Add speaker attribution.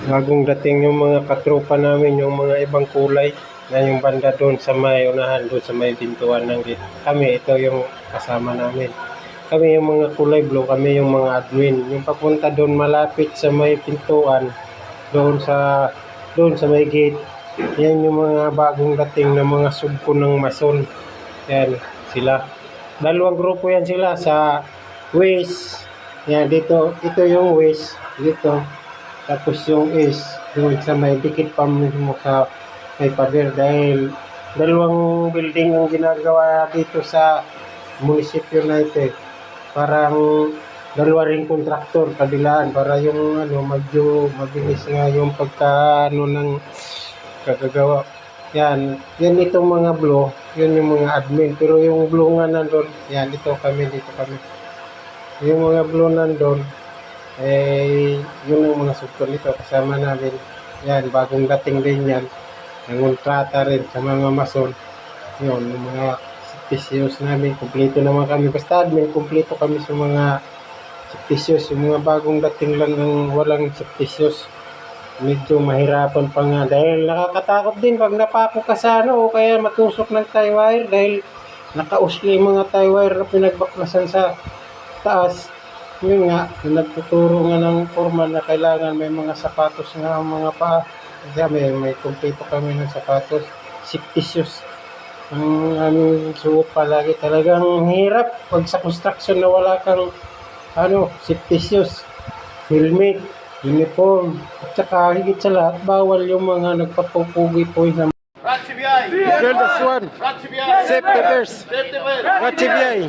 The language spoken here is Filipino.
Speaker 1: Bagong dating yung mga katropa namin, yung mga ibang kulay na yung banda doon sa may unahan, doon sa may pintuan ng gate. Kami, ito yung kasama namin. Kami yung mga kulay blue, kami yung mga admin. Yung papunta doon malapit sa may pintuan, doon sa may gate. Yan yung mga bagong dating na mga subko ng mason. Yan, sila. Dalawang grupo yan sila sa West. Yan, dito, ito yung West. Dito. Tapos yung East, doon sa may dikit pa mismo sa may pader dahil dalawang building ang ginagawa dito sa munisipyo na ito. Parang dalawa ring kontraktor kabilaan para yung medyo mabilis nga yung pagkaano ng kagagawa. Yan itong mga blue, yun yung mga admin. Pero yung blue nga nandun, yan dito kami. Yung mga blue nandun, yun ang mga subko nito kasama namin. Yan, bagong dating din yan. Nangontrata rin sa mga mason. Yun, yung mga septicious namin. Kumpleto naman kami. Basta admin, kumpleto kami sa mga septicious. Yung mga bagong dating lang ang walang septicious. Medyo mahirapan pa nga. Dahil nakakatakot din pag napako ka sa o kaya matusok ng tie wire dahil nakausli yung mga tie wire na pinagbaklasan sa taas. Yun nga, nagtuturo nga ng foreman na kailangan may mga sapatos nga ang mga paa. Kaya may kumpleto kami ng sapatos. Safety shoes ang aming suot palagi. Talagang hirap pag sa construction na wala kang safety shoes, helmet, uniform, at saka higit sa lahat, bawal yung mga nagpapupugi po sa
Speaker 2: Ratchibiay!
Speaker 1: Girl, that's one.
Speaker 2: Ratchibiay!
Speaker 1: Safety first.
Speaker 2: Safety first!
Speaker 1: Ratchibiay.